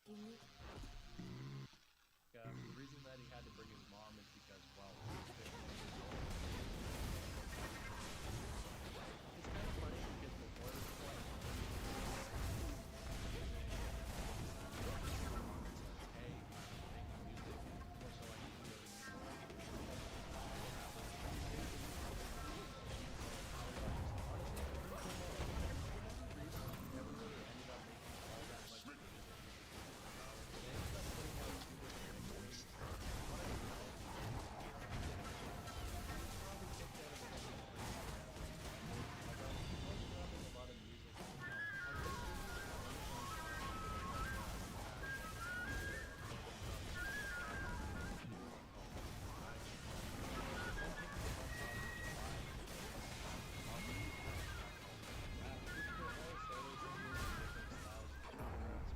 unique. The reason that he had to bring his mom is because, well, he was 15 years old. It's kind of funny because before this point, hey, I'm making music, so I need to go to New York. Never really ended up making all that much music. They ended up putting out two different things. One of them probably kicked out of the scene pretty fast. Although he was dropping a lot of music himself.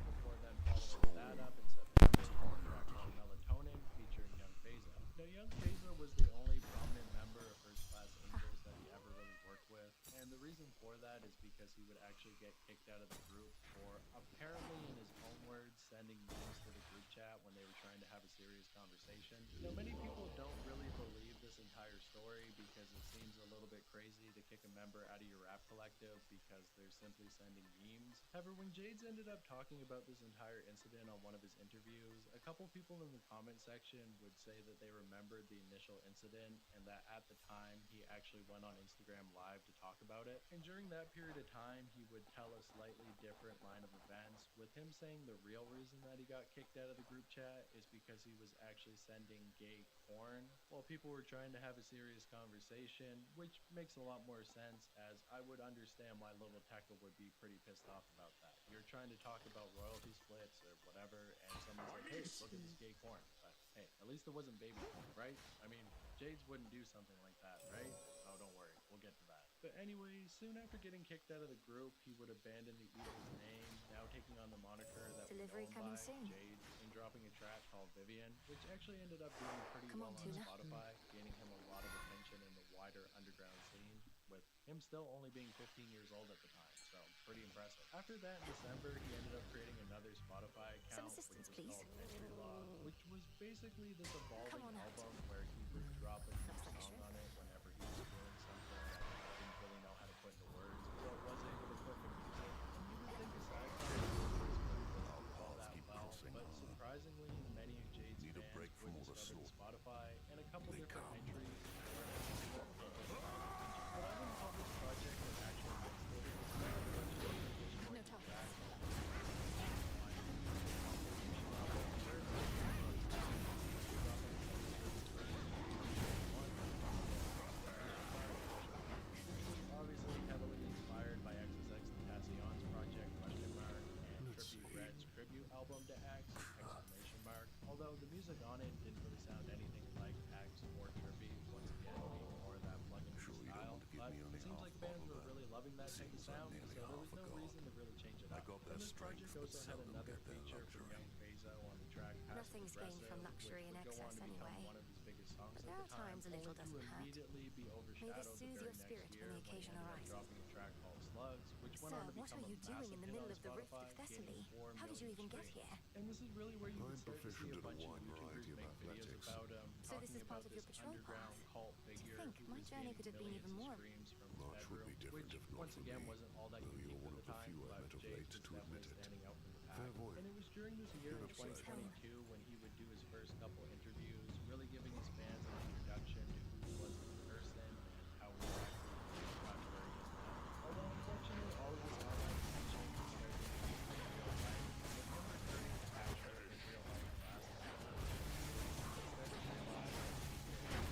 Before then following that up in September, he track called Melatonin featuring Young Phasa. Now, Young Phasa was the only prominent member of First Class Angels that he ever really worked with, and the reason for that is because he would actually get kicked out of the group for apparently, in his own words, sending memes to the group chat when they were trying to have a serious conversation. Now, many people don't really believe this entire story because it seems a little bit crazy to kick a member out of your rap collective because they're simply sending memes. However, when Jades ended up talking about this entire incident on one of his interviews, a couple people in the comment section would say that they remembered the initial incident and that at the time he actually went on Instagram Live to talk about it. And during that period of time, he would tell a slightly different line of events, with him saying the real reason that he got kicked out of the group chat is because he was actually sending gay porn while people were trying to have a serious conversation, which makes a lot more sense, as I would understand why Little Tekka would be pretty pissed off about that. You're trying to talk about royalty splits or whatever, and someone's like, hey, look at this gay porn. But hey, at least it wasn't baby porn, right? I mean, Jades wouldn't do something like that, right? Oh, don't worry, we'll get to that. But anyway, soon after getting kicked out of the group, he would abandon the Eagles name, now taking on the moniker that was Delivery known coming by soon. Jades, and dropping a track called Vivian, which actually ended up doing pretty Come well on, on Tuna. Spotify, gaining him a lot of attention in the wider underground scene, with him still only being 15 years old at the time, so pretty impressive. After that, in December, he ended up creating another Spotify Some account, which assistance, was please. called Entry Law, which was basically this evolving Come on out. album where he would drop a new Looks like a song shrimp. on it whenever he was doing something that he didn't really know how to put into words, but was able to put to music. And you would think aside from this wouldn't really do all that well, but surprisingly, many of Jade's Need a fans break from would all the discover slaughter. Spotify and a couple They different come. entries were an example of this project. What I wouldn't call this project an actual mixtape, it's more like a bunch of different No visual topics. tracks. Obviously heavily inspired by XXX Tentacion's project and Trippie Redd's tribute album to X! Although the music on it didn't really sound anything like X or Trippie, once again being more of that plug-and Sure you don't style, want to give but me only it seems half like a fans bottle were then. really loving that type of Seems like sound, nearly so there was half no a reason to god. really change it I up. got And that this project strength, but also had seldom another get that feature from luxury. Young Phasa on the track Passive Nothing's gained Aggressive, from which luxury and would go on excess to become anyway. one of his biggest songs But at there the are time, times a little only to doesn't hurt. immediately be May this overshadowed the soothe very your next spirit year when the when he occasion ended up arises. dropping a track called Slugs, which went on Sir, to what become are a you doing massive in the hit middle on of the rift of Spotify, gaining Thessaly? 4 How did you million even get streams. here? And this is really where you I'm would start to see a proficient at a bunch of wide YouTubers variety of make videos athletics. about him, So this talking is part about of your this patrol underground path. cult To figure think, who my was journey gaining could have been millions even of more. streams from his Much would bedroom, be different which if not once for again me, wasn't all that though unique you're for one the of the time, few I've but met of Jades late was to admit definitely it. standing out from the pack. Fair void. And it was during this year in Get upside. 2022 when he would do his first couple interviews, really giving his fans an introduction to who he was as a person and how he actually got to where he is now. Although unfortunately all of his online attention started to be in real life, with him returning to actual Israel life last December, he started to realize that he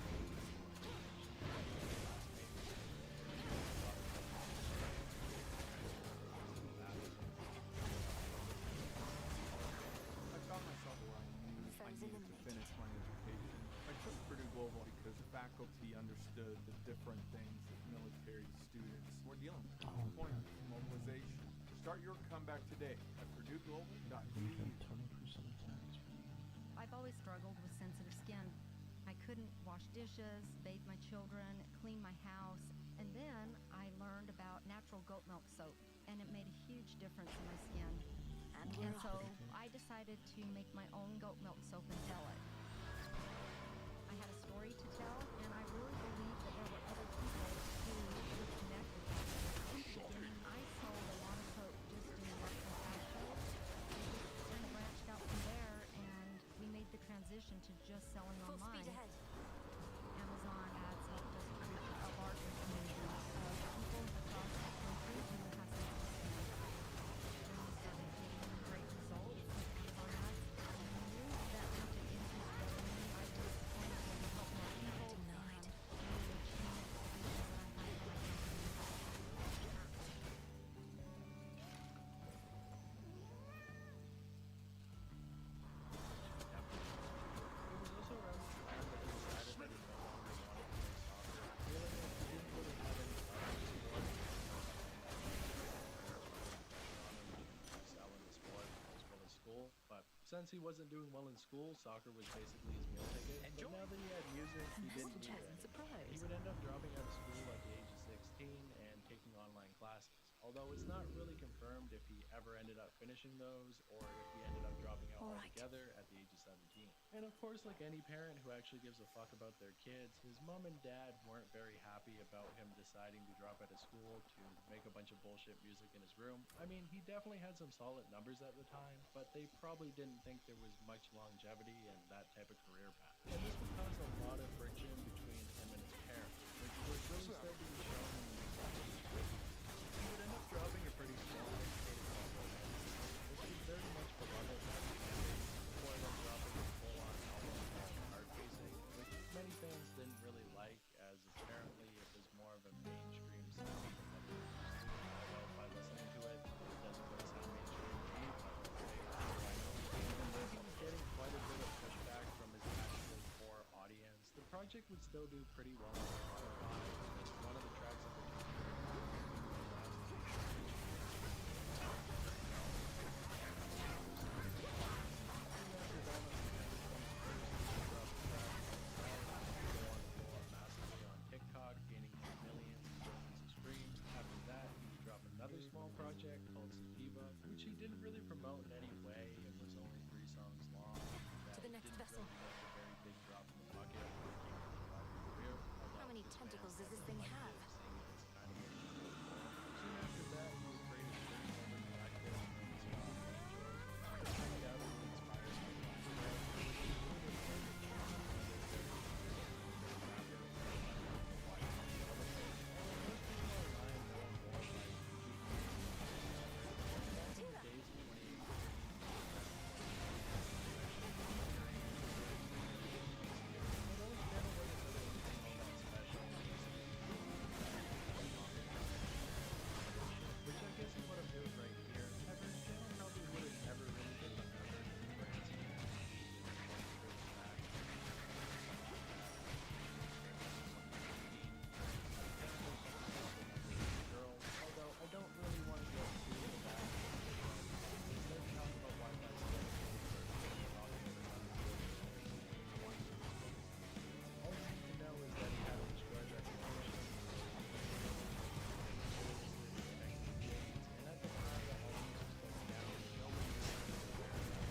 I found myself where I knew I Friends needed to eliminated. finish my education. I took Purdue Global because the faculty understood the different things that military students were dealing with. Deployment, mobilization. Start your comeback today at purdueglobal.edu. I've always struggled with sensitive skin. I couldn't wash dishes, bathe my children, clean my house, and then I learned about natural goat milk soap, and it made a huge difference in my skin. And And we're so off. I decided to make my own goat milk soap and sell it. I had a story to tell, and I really believed that there were other people who would connect with that. In the beginning, I sold a lot of soap just in local ad shows. We just kind of branched out from there, and we made the transition to just selling Full online. speed ahead. Amazon ads helped us reach a larger community of people across the country who have sensitive skin. When we started getting great results with Amazon ads, I knew that we could increase revenue by just trying to help more people Denied. and really achieve the vision that I had when I came to the It was also around this time that he decided that he no longer wanted to play soccer, feeling like he didn't really have any other sport to excel in the sport as well as school. But since he wasn't doing well in school, soccer was basically his meal ticket. But now that he had music, he didn't need it anymore. He would end up dropping out of school at the age of 16 and taking online classes. Although it's not really confirmed if he ever ended up finishing those or if he ended up dropping out Alright. altogether at the age of 17. And of course, like any parent who actually gives a fuck about their kids, his mom and dad weren't very happy about him deciding to drop out of school to make a bunch of bullshit music in his room. I mean, he definitely had some solid numbers at the time, but they probably didn't think there was much longevity in that type of career path. And this would cause a lot of friction between him and his parents, which was really starting to be shown in the music that he was written. He would end up dropping a pretty small mixtape called Romantic, which was very much beloved by the fan base, before then dropping a full-on album called Hard Facing, which many fans didn't really like, as apparently it was more of a mainstream sound than what they were used to. Although by listening to it, it doesn't really sound mainstream to me, but hey, what do I know? Even though he was getting quite a bit of pushback from his actual core audience, the project would still do pretty well on Spotify, with one of the tracks in particular. TikTok, gaining millions and millions of streams. After that, he would drop another small project called Sativa, which he didn't really promote in any way. It was only 3 songs long. To the next Didn't vessel. really make a very big drop in the bucket when it came to his rapper career. How many tentacles does this thing have? Soon after that, he would create his first ever collective known as which undoubtedly inspired him to which I guess is what I'm doing right here. However, his channel probably would have never really been remembered in the grand scheme of girl, although I don't really want to get too into that. Instead, talk about why my skill is all you need to know is that he had a destroyed reputation. And at the time that all these was going down, nobody was really aware of that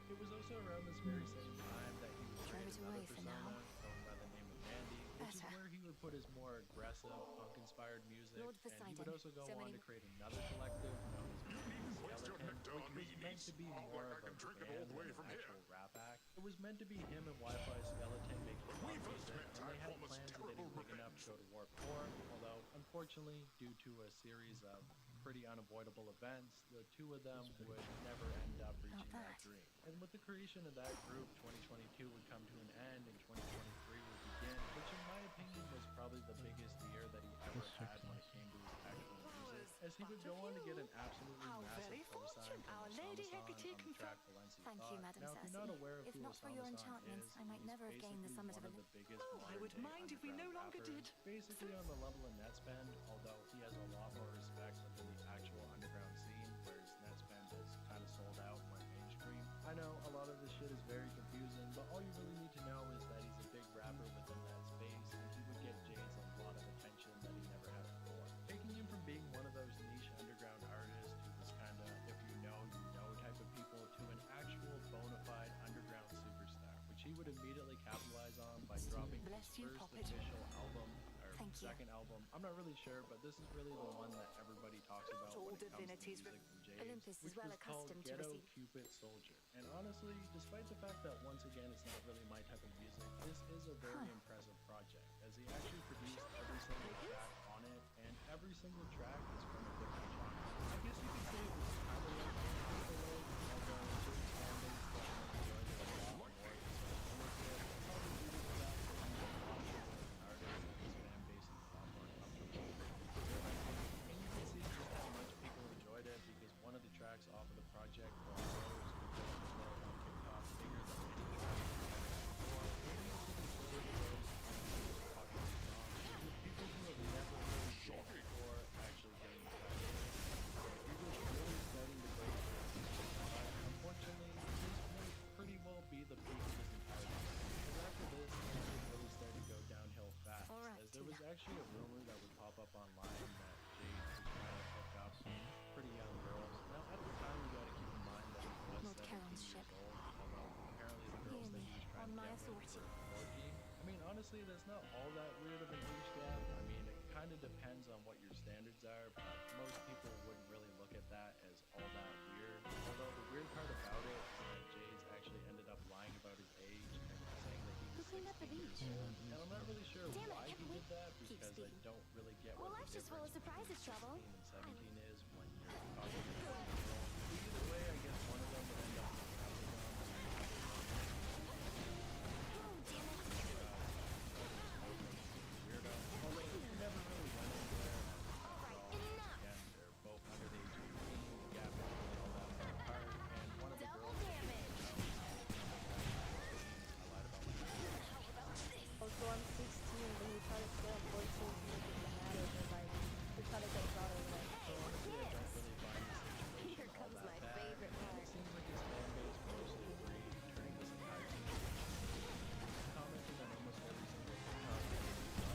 It was also around this very same time that he would Drive create it another away for persona now. going by the name of Mandy, which is Better. where he would put his more aggressive, punk-inspired music, Lord and he would Poseidon, also go so on many- to create another collective known as Skeleton, which was meant to be more of a band than an actual rap act. It was meant to be him and Wi-Fi Skeleton making pop music, and they had plans of getting big enough to go to Warped Tour, although unfortunately, due to a series of pretty unavoidable events, the two of them would never end up reaching that bad. dream. And with the creation of that group, 2022 would come to an end and 2023 would begin, which in my opinion was probably the biggest year that he ever had when it came to his actual music, as he would go on to get an absolutely How massive very co-sign fortunate. from Our Lady Osama-san Hecate on the confirmed- track Valencia Thank you, Thought. Madam Now, if you're Cersei. not aware of If who not for your Osama-san enchantments, is, I might he's never have gained the basically summit one of of an- the biggest Oh, I would modern-day mind if we no underground longer rappers, did. basically on the level of Netspend, although he has a lot more respect within the actual underground scene, whereas Netspend is kind of sold out and went mainstream. I know a lot of this shit is very confusing, but all you really need to know is that he's a big rapper within that space, and he would get Jay's a lot of attention that he never had before. you first pop it? official album, or Thank you. second album. I'm not really sure, but this is really the one that everybody talks about All when it comes to divinities music from Jay's, Olympus is which well was called accustomed to Ghetto receive- Cupid Soldier. And honestly, despite the fact that once again it's not really my type of music, this is a very impressive project, as he actually produced every single track on it, and every single track is from a different genre. I guess you could say it was kind of like although Jay's fan base definitely enjoyed it a lot more than some others did. Probably due to the fact that he's a lot more of an artist, and his fan base is a lot more comfortable with experimenting. And you can see just how much people enjoyed it, because one of the tracks off of the project called Rose became as well on TikTok bigger than any track before. And you can consider Rose one of the most popular songs, with people who have never heard Jay before actually getting excited. He was really starting to break through. Unfortunately, this may pretty well be the peak of his entire career, because after this, things would really start to go downhill fast, All right, as there was actually a rumor that would pop up online that Jade was trying to hook up pretty young girls. Now, at the time, you gotta keep in mind that he was Lord 17 Charon's years ship. old, although apparently the girls that he was trying on to my get with authority. were 14. I mean, honestly, that's not all that weird of an age gap. I mean, it kind of depends on what your standards are, but most people wouldn't really look at that as all that weird. Although the weird part about it is that Jay's actually ended up lying about his age and saying that he Who was cleaned up the 16 years beach? old. And I'm not really sure Damn it, why he can't we did that, keep because I speeding? don't really get Well, what the life's just full of difference between surprises, Trouble. 16 and 17 is when you're talking to 16-year-old. Either way, I guess one of them would end up hooking up with them. Oh, damn it. Weirdo. Although he never really went anywhere. All right, enough. Again, they're both under the age of 18. The gap between all that far apart. And one of the Double girls. damage. I lied about my age. How about this? Also, I'm 16, but he tried to scare 14 to make it dramatic, and like, he tried to get his daughter like, So honestly, I don't really find the situation Here all comes that my bad. favorite And part. it seems like his fan base mostly agreed, turning this entire situation. Commenting on almost every single TikTok video he saw,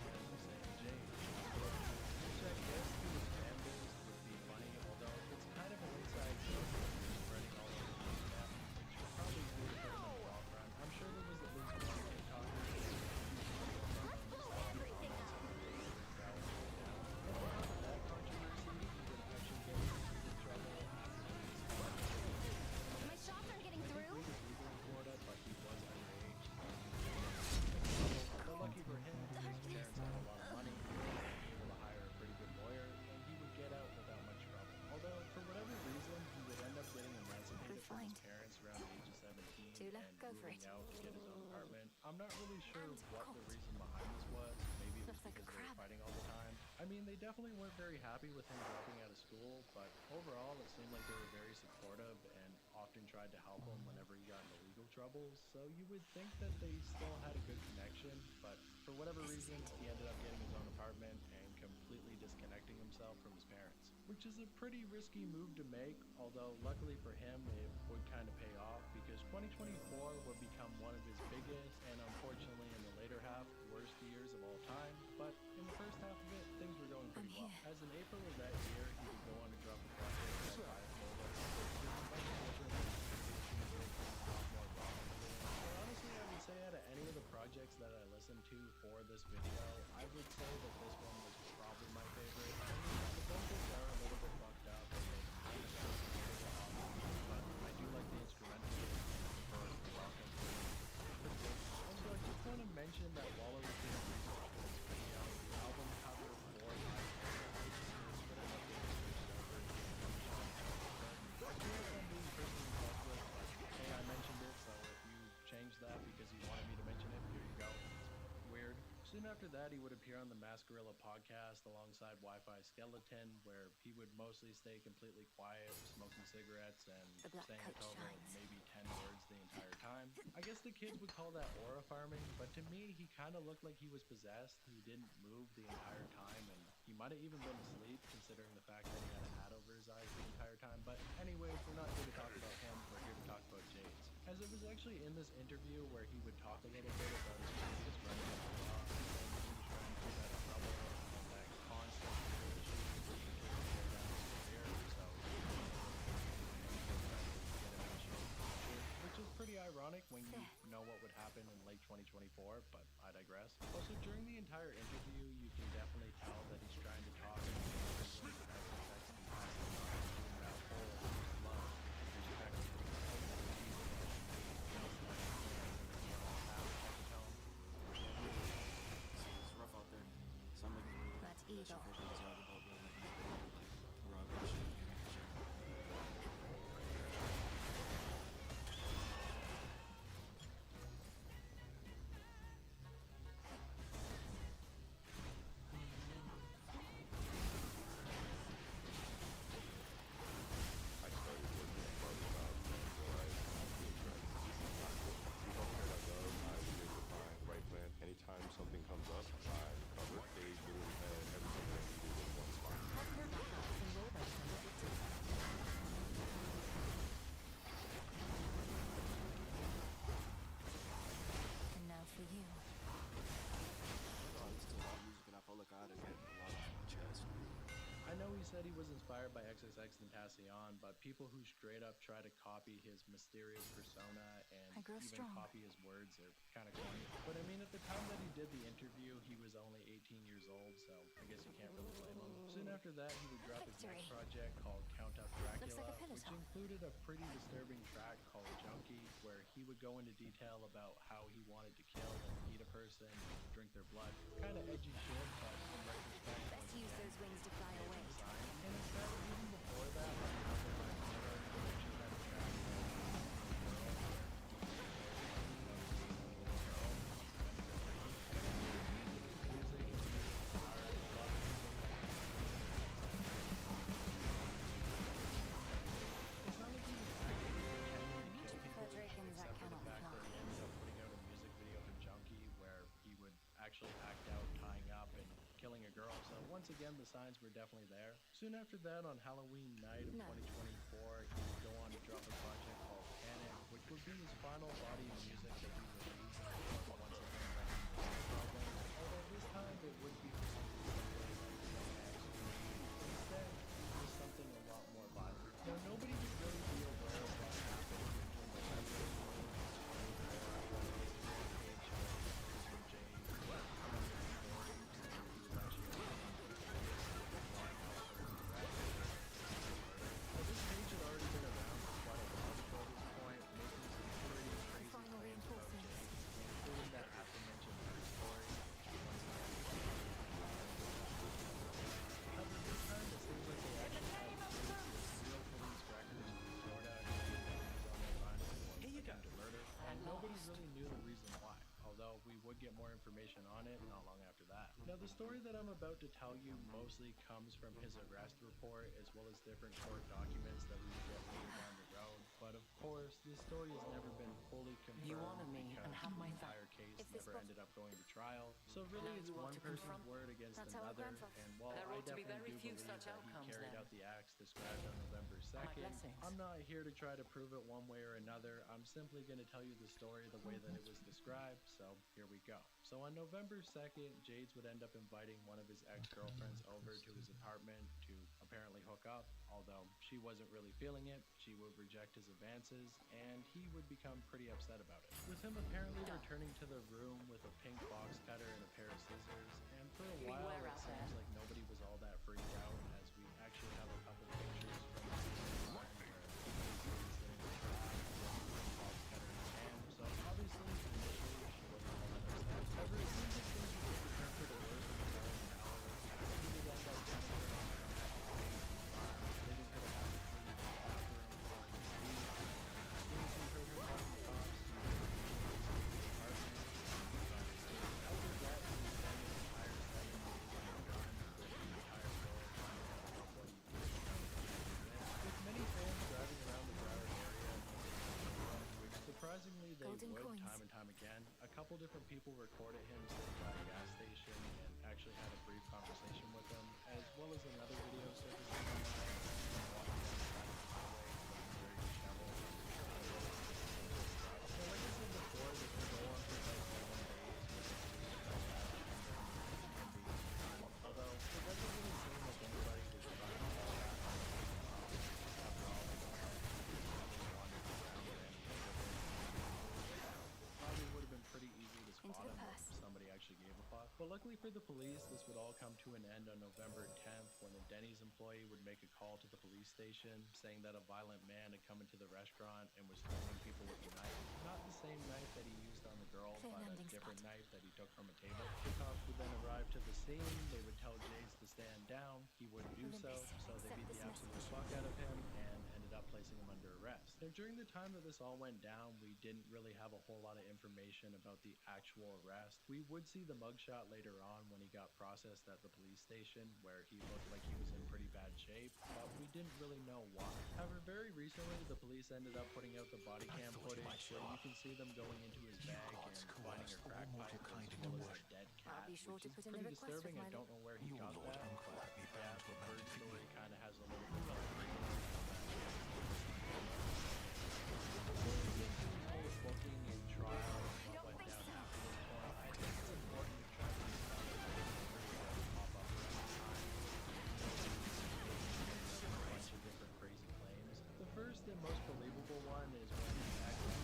and was saying Jay, which I guess to his fan base would be funny, although it's kind of an inside joke that they're spreading all over the internet, which probably would put him in the long run. I'm sure there was at least one TikToker who was Let's blow everything up. that controversy, he would actually get into legal trouble after his My shots aren't getting he through. was legal in Florida, but he was underage. But lucky for him, his parents had a lot of money, and he was able to hire a pretty good lawyer, and he would get out without much trouble. Although, for whatever reason, he would end up getting emancipated Good from his find. parents around the age of 17 Tula, and go for moving it. out to get his own apartment. I'm not really sure And what the cold. reason behind this was. Maybe it was Looks like a because they were crab. fighting all the time. I mean, they definitely weren't very happy with him dropping out of school, but overall, it seemed like they were very supportive and often tried to help him whenever he got into legal trouble. So you would think that they still had a good connection, but for whatever reason, he ended up getting his own apartment and completely disconnecting himself from his parents, which is a pretty risky move to make, although luckily for him, it would kind of pay off, because 2024 would become one of his biggest and unfortunately in the later half, worst years of all time. But in the first half of it, things were going pretty well. As in April of that year, he would go on to drop a project called Bipolar, which was much different than his music, a lot more rock. And honestly, I would say out of any of the projects that I listened to for this video, I would say that this one was probably my favorite. I mean, the vocals are a little bit fucked up, and they kind of stress a little bit off, but I do like the instrumental and the verse, the rock and pretty good. Also, I just want to mention that while I was doing research for this video, the album cover for Bipolar, which is what I love getting switched over to I feel like I'm being personally involved with, but hey, I mentioned it, so if you change that because you wanted me to mention it, here you go. It's weird. Soon after that, he would appear on the Mascarilla podcast alongside Wi-Fi Skeleton, where he would mostly stay completely quiet, smoking cigarettes and The black saying a coat total of shines. maybe 10 words the entire time. I guess the kids would call that aura farming, but to me, he kind of looked like he was possessed. He didn't move the entire time, and he might have even been asleep, considering the fact that he had a hat over his eyes the entire time. But anyways, we're not here to talk about him, we're here to talk about Jades. As it was actually in this interview where he would talk a little bit about his previous running up the law, and he was trying to keep out of trouble, and that constant issue was being taken care down his career, so which is pretty ironic when you know what would happen in late 2024, but I digress. Also, during the entire interview, you can definitely tell that he's trying to talk and about whole love, respect, It's rough out there. Some like really But that shit Eagle. for things out about real life people, like rob and shit, and shit. I started working at barbershop where I feel friends. We don't care that love, I make the plan, right plan. Anytime something comes up, I cover. They literally had everything that I needed in one spot. And now for you. I listen to a lot of music and I felt like I had to get a lot off my chest. I know he said he was inspired by XXXTentacion, but people who straight up try to copy his mysterious persona and I grow even strong. copy his words are kind of corny. But I mean, at the time that he did the interview, he was only 18 years old, so I guess you can't really blame him. Soon after that, he would drop his next Victory. project called Count Up Dracula, Looks like a which pivotal. included a pretty disturbing track called Junkie, where he would go into detail about how he wanted to kill and eat a person, drink their blood. Kind of edgy shit, but in retrospect, Best use those wings to fly away. and instead, even before that, on the other line, you mentioned that track it's not like he was actively pretending to kill people, Dragons that except for the cannot fact that fly. he ended up putting out a music video for Junkie where he would actually act out tying up and killing a girl. So once again, the signs were definitely there. Soon after that, on Halloween night of No. 2024, he would go on to drop a project called Panic, which would be his final body of music that he released. But once again, running the problem. Although this time it would be for something simpler like instead, it was something a lot more violent. Now, nobody would really be aware of what happened between December this page had already been around for quite a while before this point, making some pretty crazy Final claims about reinforcements. Jade, including that aforementioned bird story. However, this time it seems like they actually had real police records in Florida and on their mind Here you go. to murder, and nobody really knew the reason why. Although we would get more information on it not long after that. Now, the story that I'm about to tell you mostly comes from his arrest report as well as different court documents that we would get later down the road. But of course, this story has never been fully confirmed. You honor me because and have the my entire case If this never book- ended up going to trial. So really, Now it's you want one to person's confront- word against That's how our another. grandfather- And while There I ought to be definitely very do few believe such that he outcomes carried then. out the acts described on November 2nd, blessings. I'm not here to try to prove it one way or another. I'm simply going to tell you the story the way that it was described. So here we go. So on November 2nd, Jades would end up inviting one of his ex-girlfriends over to his apartment to apparently hook up. Although she wasn't really feeling it, she would reject his advances, and he would become pretty upset about it. With him apparently returning to the room with a pink box cutter and a pair of scissors, and for a while Beware it out seems there. like nobody was all that freaked out, as we actually have a couple pictures from the scene where he's sitting in the trap with a pink box cutter in his hand. So obviously, initially, she wasn't all that upset. However, it seems like things would get turned for the worse in the following hours. He would end up kind of going on a leaving her to have to clean the bathroom for his leave. As soon as he heard her calling the cops, he went to the apartment. After that, he was spending the entire 7 days on the run with the entire world finding out about what he did. With many fans driving around the Broward area, which surprisingly they Golden would coins. time and time again, a couple different people recorded him sitting by a gas station and actually had a brief conversation with him, as well as another video surfacing online of him walking down the side of the highway looking very disheveled. So like I said before, this would go on for about 7 days with the police about that and being done. Although it doesn't really seem like anybody was trying to call that after all, they don't have probably wandered around or anything with it. Probably would have been pretty easy to Into spot the him purse. if somebody Luckily for the police, this would all come to an end on November 10th when a Denny's employee would make a call to the police station saying that a violent man had come into the restaurant and was threatening people with a knife. Not the same knife that he used on the girl, Clear but a landing different spot. knife that he took from a table. The cops would then arrive to the scene. They would tell Jades to stand down. He wouldn't do so, Olympus, so they accept beat this the absolute message. fuck out of him and ended up placing him under arrest. Now, during the time that this all went down, we didn't really have a whole lot of information about the actual arrest. We would see the mugshot later on when he got processed at the police station, where he looked like he was in pretty bad shape, but we didn't really know why. However, very recently, the police ended up putting out the body cam footage where you can see them going into his bag and finding a crack pipe that's full of a dead cat, I'll be sure which to is put in the pretty request disturbing. with I my don't know where he got that, but yeah, the bird story kind of has a little bit more credence booking and trial and what went down after this point. I think it's important to try to understand the pop up around the time. A bunch of different crazy claims. The first and most believable one is when he actually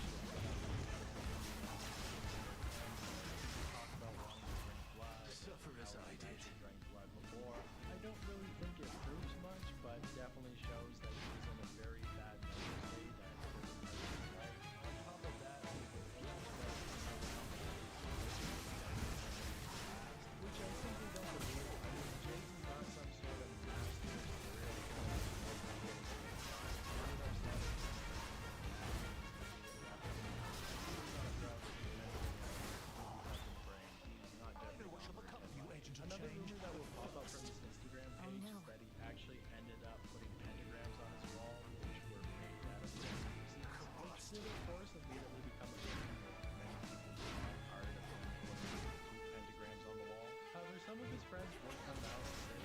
talked about wanting to drink blood. Suffer as I did. Drank blood before. I don't really think it proves much, but definitely shows that he was in a very bad mental state and doesn't have his life. On top of that, which I simply don't believe. I mean, Jades is not some sort of master serial killer. Another rumor that will pop up from his Instagram page is that he actually ended up putting pentagrams on his wall, which were made out of pieces, which did of course immediately become a big rumor. Many people were not tired of him putting pentagrams on the wall. However, some of his friends would come out and say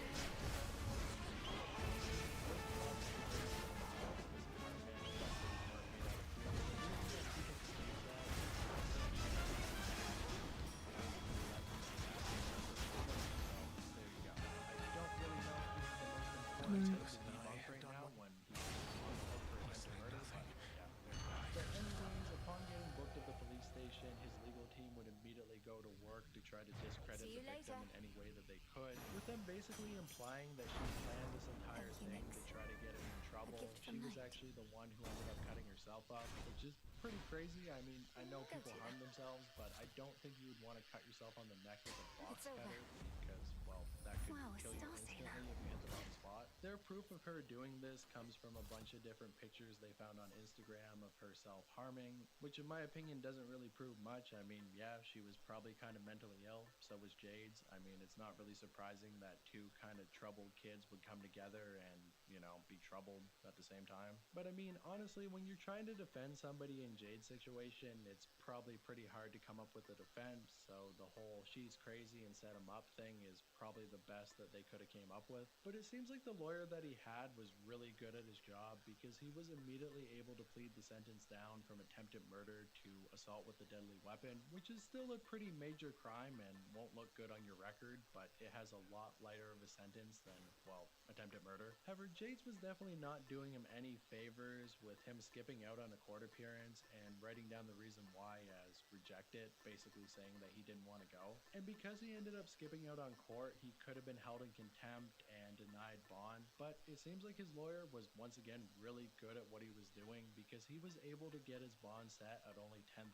that his legal team would immediately go to work to try to discredit See the you victim later. in any way that they could, with them basically implying that she planned this entire Thank you, thing Nix. to try to get him in trouble. gift She from was night. actually the one who ended up cutting herself up, which is pretty crazy. I mean, I know Go people to harm them. themselves, but I don't think you would want to cut yourself on the neck with a box It's over. cutter because, well, that could Wow, a kill you star sailor. instantly if you hit the wrong spot. Their proof of her doing this comes from a bunch of different pictures they found on Instagram of her self-harming, which in my opinion doesn't really prove much. I mean, yeah, she was probably kind of mentally ill, so was Jades. I mean, it's not really surprising that two kind of troubled kids would come together and, you know, be troubled at the same time. But I mean, honestly, when you're trying to defend somebody in Jade's situation, it's probably pretty hard to come up with a defense, so the whole she's crazy and set him up thing is probably the best that they could have came up with. But it seems like the lawyer that he had was really good at his job because he was immediately able to plead the sentence down from attempted murder to assault with a deadly weapon, which is still a pretty major crime and won't look good on your record, but it has a lot lighter of a sentence than, well, attempted murder. However, Jades was definitely not doing him any favors with him skipping out on a court appearance and writing down the reason why as rejected, basically saying that he didn't want to go. And because he ended up skipping out on court, he could have been held in contempt and denied bond, but it seems like his lawyer was once again really good at what he was doing because he was able to get his bond set at only $10,000,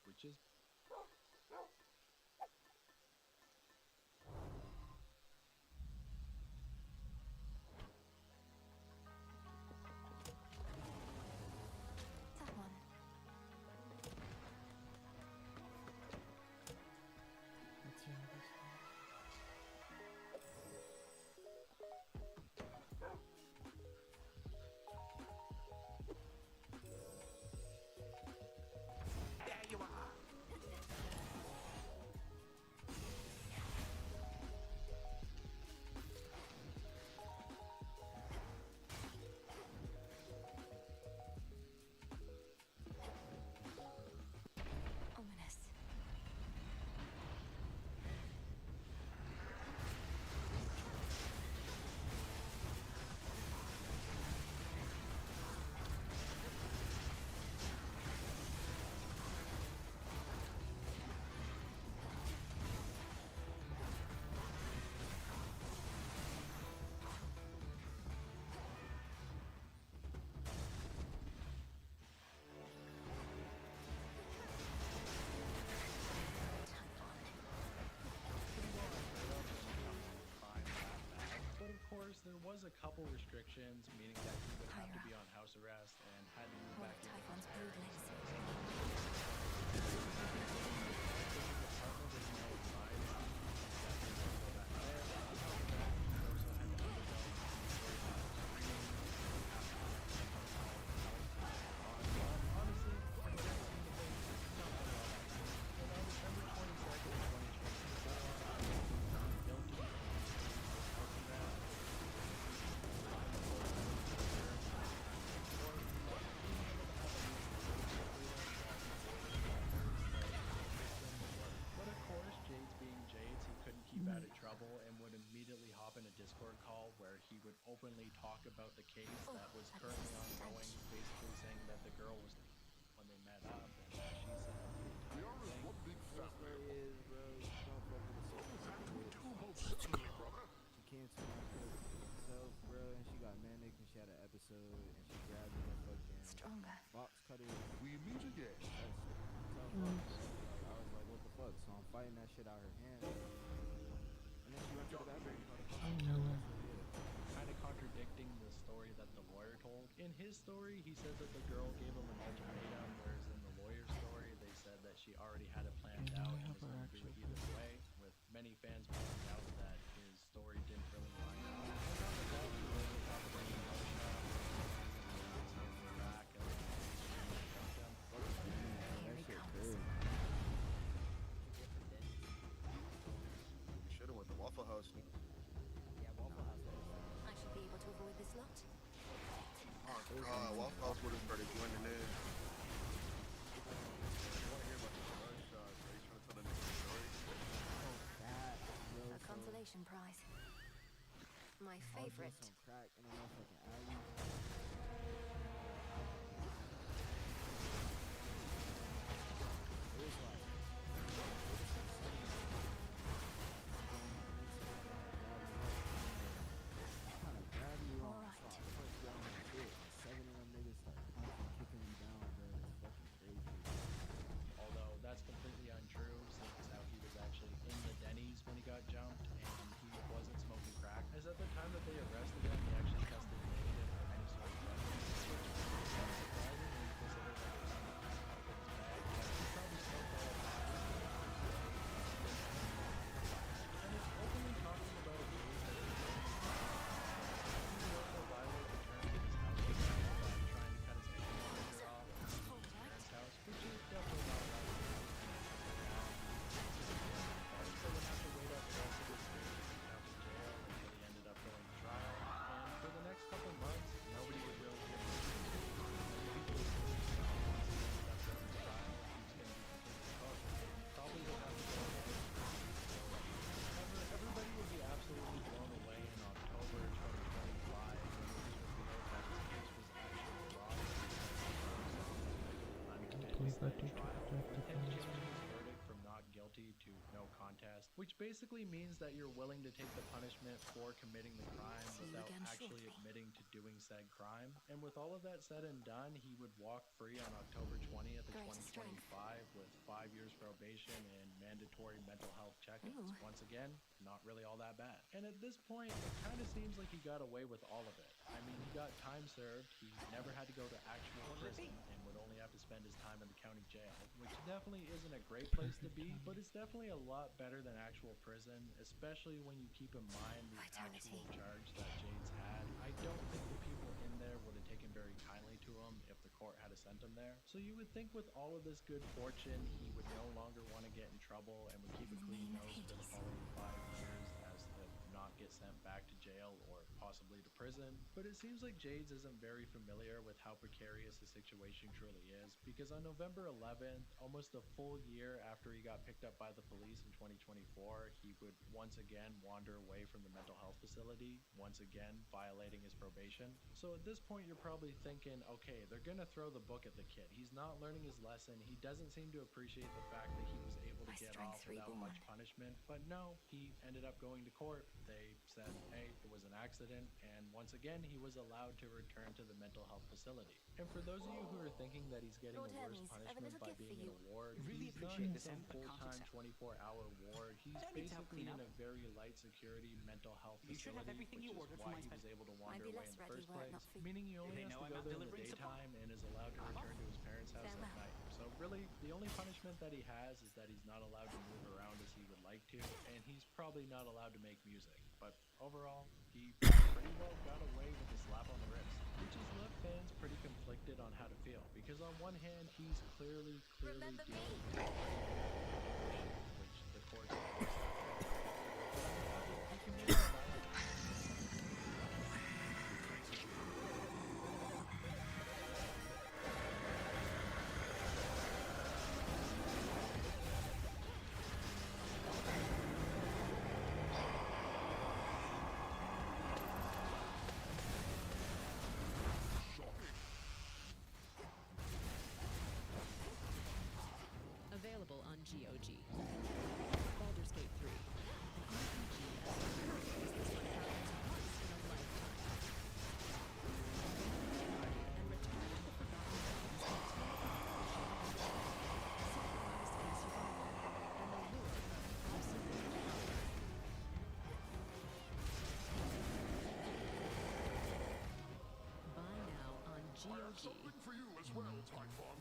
which is That one. There you are. was a couple restrictions, meaning that he would have to be on house arrest and had to move One back of in with Typhon's his parents. brood legacy. But of course, Jades being Jades, he couldn't keep out of trouble and would immediately hop in a Discord call where he would openly talk about the case that was currently ongoing, basically saying that the girl was when they met up and she said the entire thing. The story is, bro, she don't fuck with the social She came to my crib herself, bro, and she got manic and she had an episode and she grabbed me and fucking Stronger. box cutter. We meet again. I was like, what the fuck? So I'm fighting that shit out her hand. And then she went to the bathroom. Kind of contradicting the story that the lawyer told. In his story, he said that the girl gave him an ultimatum, whereas in the lawyer's story, they said that she already had it planned out and was going to do it either way, with many fans pointing out that his story didn't really line up. Here he comes. We should have went to Waffle House. I should be able to avoid this lot. Waffle House would have started joining in. I want to hear about the gunshots. Are you trying to tell them the story? A consolation prize. My favorite. Some crack in a motherfucking alley. It was like kind of grab you on Alright. so I punched down the shit and 7 of them niggas start punching, kicking me down, bro. It's fucking crazy. Although that's completely untrue, since how he was actually in the Denny's when he got jumped, and he wasn't smoking crack. As at the time that they arrested him, he actually tested negative for any sort of drugs, which is surprising when you consider that it was something that was up in his bag, but he probably smoked all of that. And it's openly talking about a case that he was violate the terms of his house agreement by trying to cut his ankle monitor off in his parents' house, which is definitely not allowed to do. So we'll have to wait out the rest of his stay in county jail until he ended up going to trial. And for the next couple months, nobody would really give him a chance. Once he ended up going to trial, he was going to be completely hooked. Probably would have to go away. However, everybody would be absolutely blown away in October 2025 when it was revealed that his case was actually dropped. With him changing his verdict from not guilty to no contest, which basically means that you're willing to take the punishment for committing the crime See you without again actually shortly. admitting to doing said crime. And with all of that said and done, he would walk free on October 20th of Great 2025 strength. with 5 years probation and mandatory mental health check-ins. Ooh. Once again, not really all that bad. And at this point, it kind of seems like he got away with all of it. I mean, he got time served, he never had to go to actual prison, and would only have to spend his time in the county jail, which definitely isn't a great place to be, but it's definitely a lot better than actual prison, especially when you keep in mind the actual Vitality. charge that Jades had. I don't think the people in there would have taken very kindly to him if the court had sent him there. So you would think with all of this good fortune, he would no longer want to get in trouble and would keep a clean nose for the following 5 years as to not get sent back to jail or possibly to prison. But it seems like Jades isn't very familiar with how precarious the situation truly is, because on November 11th, almost a full year after he got picked up by the police in 2024, he would once again wander away from the mental health facility, once again violating his probation. So at this point, you're probably thinking, okay, they're gonna throw the book at the kid. He's not learning his lesson. He doesn't seem to appreciate the fact that he was able to My get strength off without reborn. much punishment. But no, he ended up going to court. They said, hey, it was an accident, and once again, he was allowed to return to the mental health facility. And for those of you who are thinking that he's getting Lord a worse Hermes, I have a punishment little by gift being for in a you. ward, Really he's not appreciate in this, some but can't full-time accept. 24-hour ward. He's Don't need to help basically clean in up. a very light security mental health You should have facility, everything which you is ordered why from my he was spe- able to Might wander be away less in the ready first were it place, not for meaning he only They has know to I'm go out there in the delivering supply. daytime and is allowed to return to his parents' house at Farewell. night. So really, the only punishment that he has is that he's not allowed to move around as he would like to, and he's probably not allowed to make music. But overall, he pretty well got away with a slap on the wrist, which has left fans pretty conflicted on how to feel. Because on one hand, he's clearly Remember me? dealing with which the courts of course have to agree with. But on the other, he committed a violent act. Available on GOG. Baldur's Gate 3. An RPG as recurring as this one happens once in a lifetime. And Return to the Forgotten Realms continue to sacrifice in survival and the lure of absolute power. Buy now on GOG. For you as well, Typhon.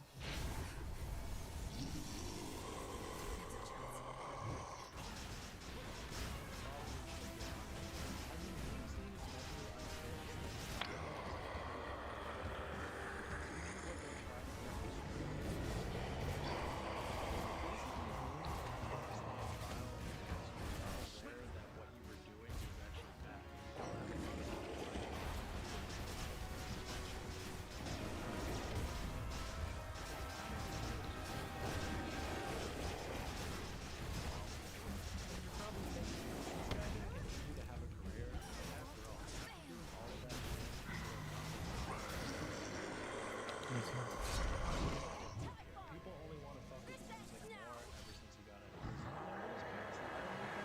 People only want to fuck with his music more ever since he got out of prison. And let's face it, I don't think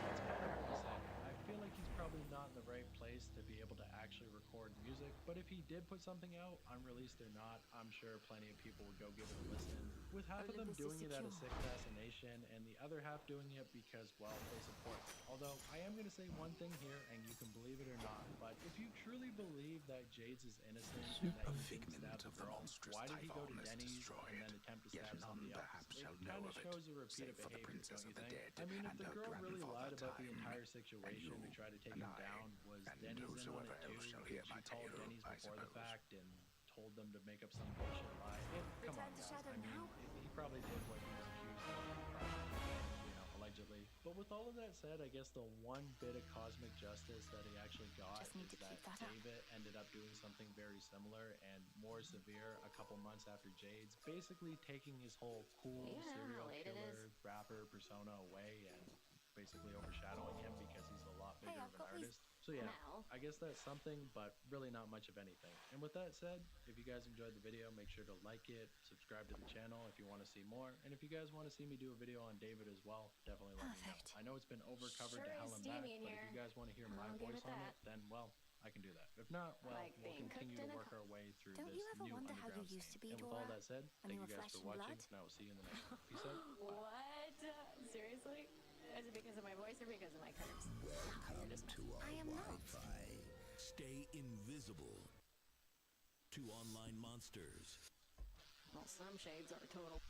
that's kind of hard to say. I feel like he's probably not in the right place to be able to actually record music, but if he did put something out, unreleased or not, I'm sure plenty of people would go give it a listen. With half of them Olympus is doing it out of secure. sick fascination, and the other half doing it because, well, they support him. Although, I am going to say one thing here, and you can believe it or not, but if you truly believe that Jades is innocent and that he didn't stab the girl, why did he go to Denny's and then attempt to stab somebody else? It kind of shows a repeat of behavior, don't you think? I mean, if the girl really lied about the entire situation to try to take him down, was Denny's in on it too? Did she call Denny's before the fact and told them to make up some bullshit lie? Come on, Return to guys. shadow I mean, now? he probably did what he was accused of, allegedly. But with all of that said, I guess the one bit of cosmic justice that he actually got Just need is to that keep that up. David ended up doing something very similar and more severe a couple months after Jade's, basically taking his whole cool You know serial how late it killer is. rapper persona away and basically overshadowing him because he's a lot bigger Hey, of I've an got these artist. So yeah, now. I guess that's something, but really not much of anything. And with that said, if you guys enjoyed the video, make sure to like it, subscribe to the channel if you want to see more, and if you guys want to see me do a video on David as well, definitely let me know. Perfect. I know it's been overcovered Sure to hell is and back, steamy in but if here. you guys want to hear my I'll give voice it on that. it, then well, I can do that. If not, well, Like we'll being continue cooked to in a work our cup. way through Don't this you ever new wonder how you underground used to scene. be, And with all Dora? that said, When thank you you were guys flesh for and watching, blood? and I will see you in the next one. Peace out. What? Seriously? Is it because of my voice or because of my curves? Welcome to our I am not. Wi-Fi. Stay invisible to online monsters. Well, some shades are total.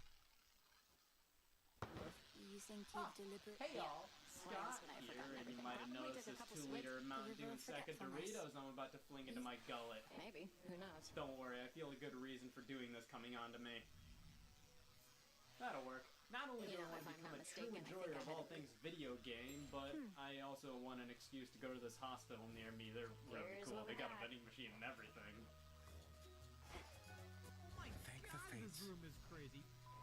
You think you've deliberate? Hey y'all, Well, Scott I here, forgot and you everything might have about. We noticed took a this couple 2-liter swigs, Mountain the Dew river and second forgetfulness. Doritos I'm about to fling into my gullet. Maybe. Who knows? Don't worry, I feel a good reason for doing this coming on to me. That'll work. Not only do You I know, want to if I'm become not a true mistaken, I enjoyer think I of had all a things video game, but I also want an excuse to go to this hospital near me. They're really Here's cool. what They we got a got. vending machine and everything. Thank the This fates. room is crazy.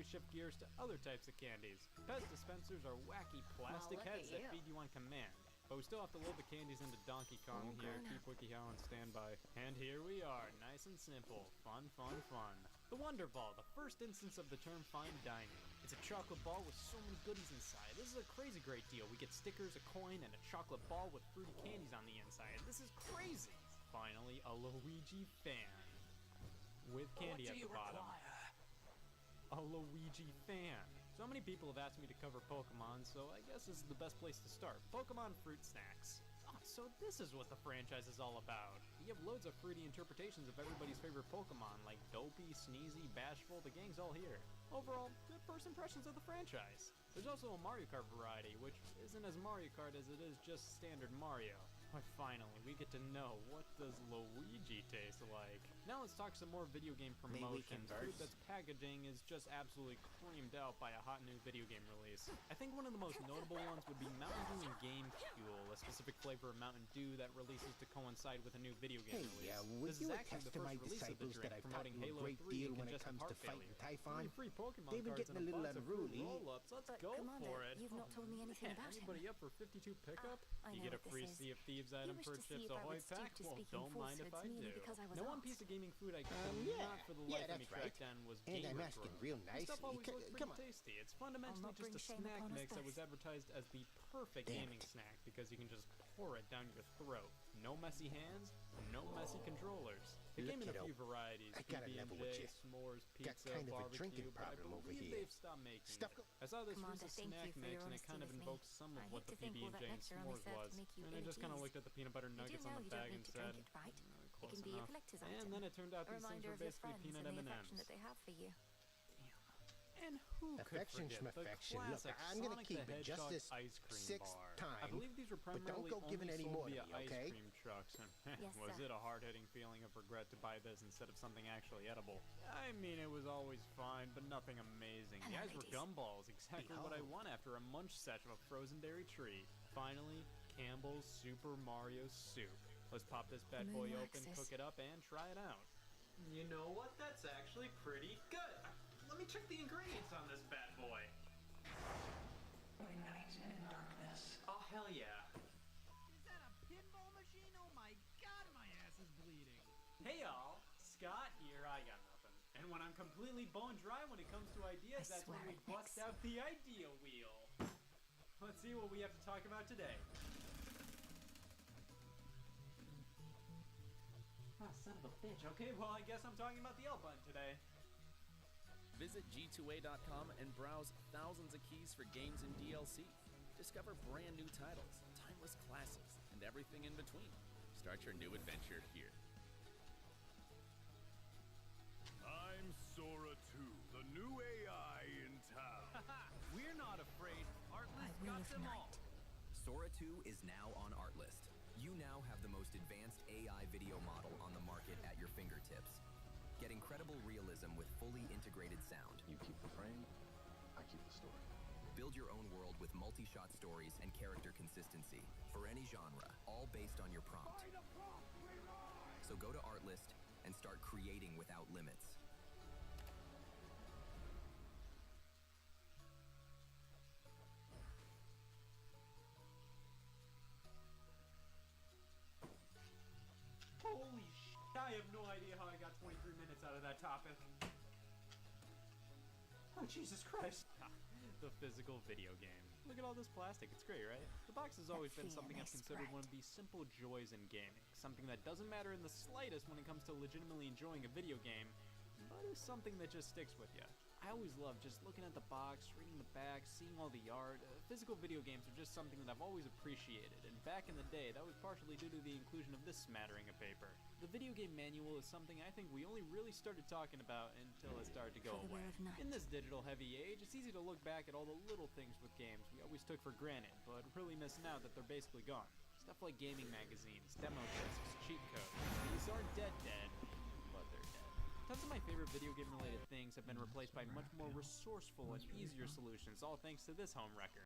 we shift gears to other types of candies. Pez dispensers are wacky plastic look heads at that you. feed you on command. But we still have to load the candies into Donkey Kong here. Keep WikiHow on standby. And here we are, nice and simple. Fun, fun, fun. The Wonder Ball, the first instance of the term fine dining. It's a chocolate ball with so many goodies inside. This is a crazy great deal. We get stickers, a coin, and a chocolate ball with fruity candies on the inside. This is crazy! Finally, a Luigi fan. With candy at the bottom. A Luigi fan. So many people have asked me to cover Pokemon, so I guess this is the best place to start. Pokemon fruit snacks. Oh, so this is what the franchise is all about. You have loads of fruity interpretations of everybody's favorite Pokemon, like Dopey, Sneezy, Bashful, the gang's all here. Overall, good first impressions of the franchise. There's also a Mario Kart variety, which isn't as Mario Kart as it is just standard Mario. But finally, we get to know what does Luigi taste like. Now let's talk some more video game promotions. Fruit that's packaging is just absolutely creamed out by a hot new video game release. I think one of the most notable ones would be Mountain Dew and Game Fuel, a specific flavor of Mountain Dew that releases to coincide with a new video game release. Would This you is actually attest the to my first release of the disciples drink, that I've taught promoting you a Halo great 3 deal and when it congestive comes heart to fighting failure. Typhon? Free Pokemon They've been cards getting and a little bunch of fruit unruly. roll-ups. Let's But, go Commander, for it. you've not told me anything Man, about him. anybody up for 52 pickup? I You know get a what free this Sea is. of Thieves You item wish for to see Chips if I Ahoy would stoop pack? to Well, speaking don't mind if I falsehoods do. merely because I was Now, one asked. piece of gaming food I could Yeah. not for the Yeah, life of me that's track right. down was And I'm Gamer asking Grove. real This nicely. stuff always looked pretty Come on. tasty. It's fundamentally not just bring a shame snack upon us mix that was both. advertised as the perfect Damn gaming it. snack because you can just pour it down your throat. No messy hands, no messy controllers. It came in a Look, few kiddo, varieties. I gotta level with PB&J, you. s'mores, Got pizza, kind of a barbecue, drinking but I problem over believe here. they've stopped making Stuff it. I saw this Commander, Reese's thank snack you for mix your and it honesty kind of with me. invokes some of I what hate the to think all PB&J that and nectar only s'mores served to was. make you And I really just kind of tease. looked at the peanut butter You do nuggets know on the you don't bag need and to said, drink it, right? It close can be a enough. collector's And item. then it turned out A these things reminder were of your basically friends peanut and the affection M&Ms. that they have for you. And who could Affection forget the schmaffection. Look, classic I'm gonna Sonic keep the it just Hedgehog this ice cream sixth bar. time, I believe these were but don't primarily go giving only any sold more to via me, ice okay? cream trucks, and Yes, was sir. it a hard-hitting feeling of regret to buy this instead of something actually edible? I mean, it was always fine, but nothing amazing. The Hello, eyes were ladies. gumballs, exactly what I Behold. want after a munch session of frozen dairy treat. Finally, Campbell's Super Mario Soup. Let's pop this bad The boy moon open, waxes. cook it up, and try it out. You know what? That's actually pretty good. Let me check the ingredients on this bad boy. Oh, hell yeah. Is that a pinball machine? Oh my god, my ass is bleeding. Hey y'all, Scott here, I got nothing. And when I'm completely bone dry when it comes to ideas, I that's when swear we it bust mix. out the idea wheel. Let's see what we have to talk about today. Ah, son of a bitch. Okay, well I guess I'm talking about the L button today. Visit G2A.com and browse thousands of keys for games and DLC. Discover brand new titles, timeless classics, and everything in between. Start your new adventure here. I'm Sora 2, the new AI in town. We're not afraid. Artlist will got of them night. all. Sora 2 is now on Artlist. You now have the most advanced AI video model on the market at your fingertips. Get incredible realism with fully integrated sound. You keep the frame, I keep the story. Build your own world with multi-shot stories and character consistency for any genre, all based on your prompt. So go to Artlist and start creating without limits. Holy shit, I have no idea how I got 23 minutes out of that topic. Oh, Jesus Christ. The physical video game. Look at all this plastic, it's great, right? The box has always been something I've considered one of the simple joys in gaming. Something that doesn't matter in the slightest when it comes to legitimately enjoying a video game, but is something that just sticks with you. I always love just looking at the box, reading the back, seeing all the art. Physical video games are just something that I've always appreciated, and back in the day, that was partially due to the inclusion of this smattering of paper. The video game manual is something I think we only really started talking about until it started to go For the away. will of night. In this digital heavy age, it's easy to look back at all the little things with games we always took for granted, but really miss now that they're basically gone. Stuff like gaming magazines, demo discs, cheat codes. These aren't dead, but they're dead. Tons of my favorite video game related things have been replaced by much more resourceful and easier solutions, all thanks to this home wrecker.